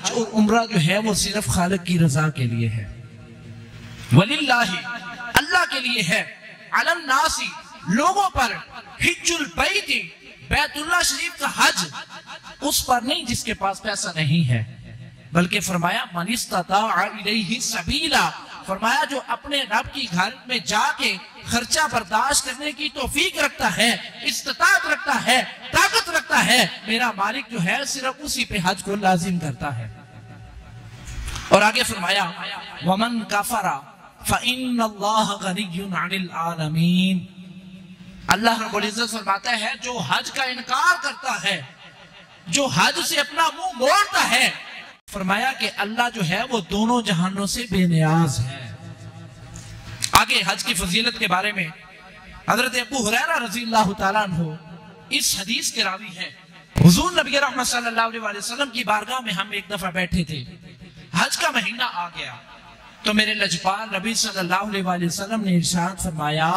हज और उम्रा जो है वो सिर्फ खालिक की रजा के लिए है। वलिल्लाहि, अल्लाह के लिए है, अलम नासी, लोगों पर, हिज्जुल बैती, बैतुल्लाह शरीफ का हज उस पर नहीं जिसके पास पैसा नहीं है, बल्कि फरमाया मन इस्तताअ इलैहि सबीला, फरमाया जो अपने रब की घर में जाके खर्चा बर्दाश्त करने की तौफीक रखता है, इस्तिताअत रखता है, ताकत रखता है, मेरा मालिक जो है सिर्फ उसी पे हज को लाजिम करता है। और आगे फरमाया वमन कफरा फइन्नल्लाह गनिय्युन अनिल आलमीन, अल्लाह रब्बुल इज्जत फरमाता है जो हज का इनकार करता है, जो हज से अपना मुंह मोड़ता है, फरमाया कि अल्लाह जो है वो दोनों जहानों से बेनियाज है। आगे हज की फजीलत के बारे में हजरत अबू हुरैरा रज़ियल्लाहु ताला अन्हु इस हदीस के रावी हैं। हुजूर नबी रहमत सल्लल्लाहु अलैहि वसल्लम की बारगाह में हम एक दफा बैठे थे, हज का महीना आ गया तो मेरे लजपाल नबी सल्लल्लाहु अलैहि वसल्लम ने इरशाद फरमाया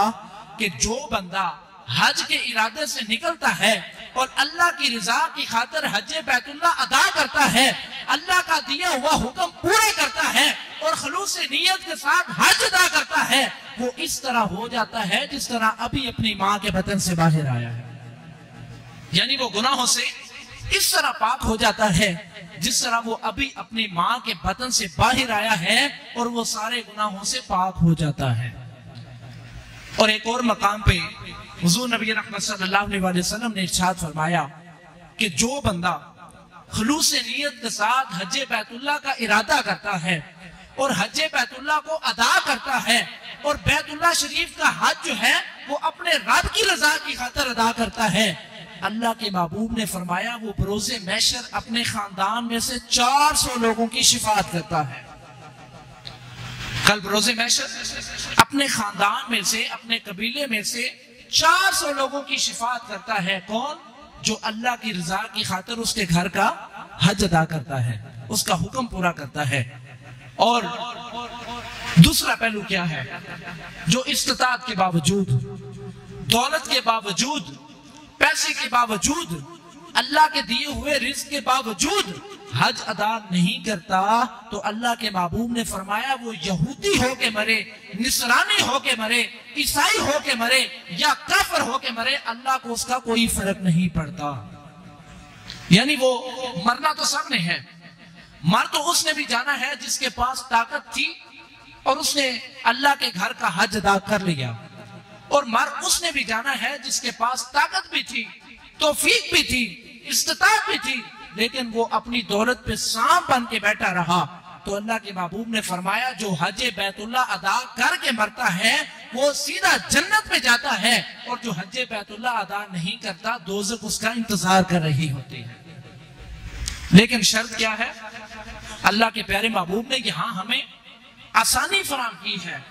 कि जो बंदा हज के इरादे से निकलता है और अल्लाह की रजा की खातिर हज बैतुल्लाह अदा करता है, अल्लाह का दिया हुआ हुक्म पूरा करता है और खलूस नीयत के साथ हज अदा करता है, वो इस तरह हो जाता है जिस तरह अभी अपनी माँ के बतन से बाहर आया है। यानी वो गुनाहों से इस तरह पाक हो जाता है जिस तरह वो अभी अपनी माँ के बतन से बाहर आया है और वो सारे गुनाहों से पाक हो जाता है। और एक और मकाम पे हुजूर नबी रहमत सल्लल्लाहु अलैहि वसल्लम ने इरशाद फरमाया कि जो बंदा खलूस नियत के साथ हज बैतुल्लाह का इरादा करता है और हज बैतुल्लाह को अदा करता है और बैतुल्लाह शरीफ का हज जो है वो अपने रब की रजा की खातिर अदा करता है, अल्लाह के महबूब ने फरमाया वो बरोज़े महशर अपने खानदान में से 400 लोगों की शिफाअत करता है। कल बरोज़े महशर अपने खानदान में से, अपने कबीले में से 400 लोगों की शिफाअत करता है। कौन? जो अल्लाह की रजा की खातिर उसके घर का हज अदा करता है, उसका हुक्म पूरा करता है। और दूसरा पहलू क्या है? जो इस्तिताअत के बावजूद, दौलत के बावजूद, पैसे के बावजूद, अल्लाह के दिए हुए रिज़्क़ के बावजूद हज अदा नहीं करता, तो अल्लाह के महबूब ने फरमाया वो यहूदी हो के मरे, निसरानी हो के मरे, ईसाई हो के मरे या काफिर हो के मरे, अल्लाह को उसका कोई फर्क नहीं पड़ता। यानी वो मरना तो सबने है, मर तो उसने भी जाना है जिसके पास ताकत थी और उसने अल्लाह के घर का हज अदा कर लिया, और मर उसने भी जाना है जिसके पास ताकत भी थी, तौफीक भी थी, इस्तिताअत भी थी, लेकिन वो अपनी दौलत पे सांप बन के बैठा रहा। तो अल्लाह के महबूब ने फरमाया जो हज बैतुल्लाह अदा करके मरता है वो सीधा जन्नत में जाता है, और जो हज बैतुल्लाह अदा नहीं करता दोज़ख उसका इंतजार कर रही होती है। लेकिन शर्त क्या है? अल्लाह के प्यारे महबूब ने यहाँ हमें आसानी फराम की है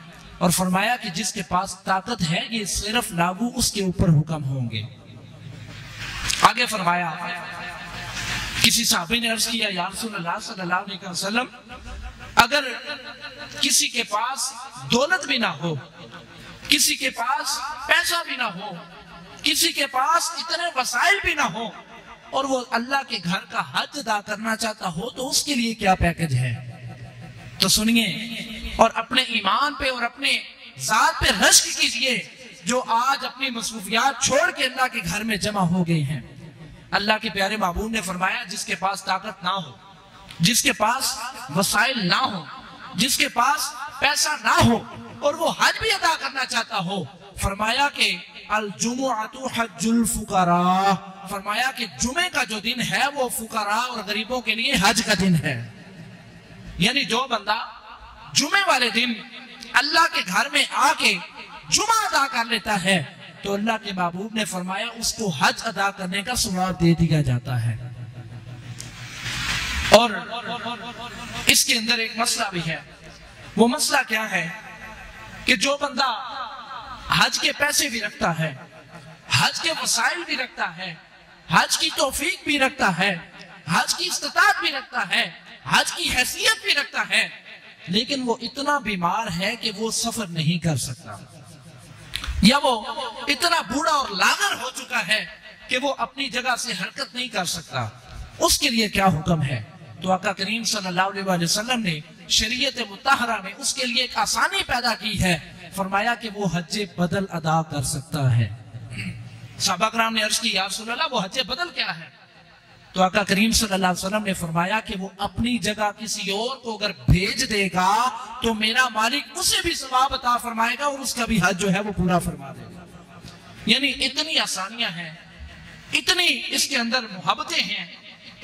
और फरमाया कि जिसके पास ताकत है ये सिर्फ लागू उसके ऊपर हुक्म होंगे। आगे फरमाया, किसी साहबी ने अर्ज किया या रसूलल्लाह सल्लल्लाहु अलैहि वसल्लम, अगर किसी के पास दौलत भी ना हो, किसी के पास पैसा भी ना हो, किसी के पास इतने वसाइल भी ना हो, और वो अल्लाह के घर का हज अदा करना चाहता हो, तो उसके लिए क्या पैकेज है? तो सुनिए और अपने ईमान पे और अपने जात पे रश्क कीजिए जो आज अपनी मसरूफियात छोड़ के अल्लाह के घर में जमा हो गए हैं। अल्लाह के प्यारे महबूब ने फरमाया जिसके पास ताकत ना हो, जिसके पास वसाइल ना हो, जिसके पास पैसा ना हो और वो हज भी अदा करना चाहता हो, फरमाया कि अल जुमुअतु हज्जुल फुकरा, फरमाया कि जुमे का जो दिन है वो फुकरा और गरीबों के लिए हज का दिन है। यानी जो बंदा जुमे वाले दिन अल्लाह के घर में आके जुमा अदा कर लेता है तो अल्लाह के महबूब ने फरमाया उसको हज अदा करने का सवाब दे दिया जाता है। और इसके अंदर एक मसला भी है। वो मसला क्या है कि जो बंदा हज के पैसे भी रखता है, हज के वसाइल भी रखता है, हज की तौफीक भी रखता है, हज की इस्तिताअत भी रखता है, हज की हैसियत भी रखता है, लेकिन वो इतना बीमार है कि वो सफर नहीं कर सकता, या वो इतना बूढ़ा और लागर हो चुका है कि वो अपनी जगह से हरकत नहीं कर सकता, उसके लिए क्या हुक्म है? तो आका करीम सल्लल्लाहु अलैहि वसल्लम ने शरीयत मुत्तहरा में उसके लिए एक आसानी पैदा की है। फरमाया कि वो हज बदल अदा कर सकता है। सहाबा कराम ने अर्ज की, या रसूल अल्लाह, वो हज बदल क्या है? तो आका करीम सल्लल्लाहु अलैहि वसल्लम ने फरमाया कि वो अपनी जगह किसी और को अगर भेज देगा तो मेरा मालिक उसे भी सवाब अता फरमाएगा और उसका भी हज जो है वो पूरा फरमा देगा। यानी इतनी आसानियां हैं, इतनी इसके अंदर मोहब्बतें हैं,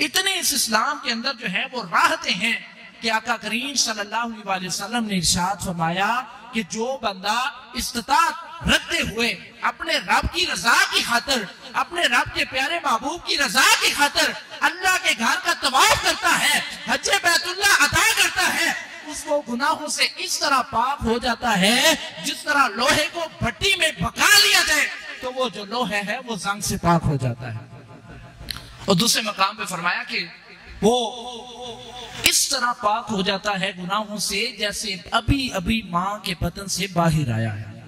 इतनी इस इस्लाम के अंदर जो है वो राहतें हैं कि आका करीम सल्लल्लाहु अलैहि वसल्लम ने इरशाद फरमाया कि जो बंदा इस्तिताअत रखते हुए अपने रब की रजा की खातिर, अपने रब के प्यारे महबूब की रजा की खातिर अल्लाह के घर का तवाफ करता है, हज बैतुल्लाह अदा करता है, उसको गुनाहों से इस तरह पाक हो जाता है जिस तरह लोहे को भट्टी में पका लिया जाए तो वो जो लोहे है वो जंग से पाक हो जाता है। और दूसरे मकाम पे फरमाया कि वो इस तरह पाक हो जाता है गुनाहों से जैसे अभी अभी माँ के बदन से बाहर आया है।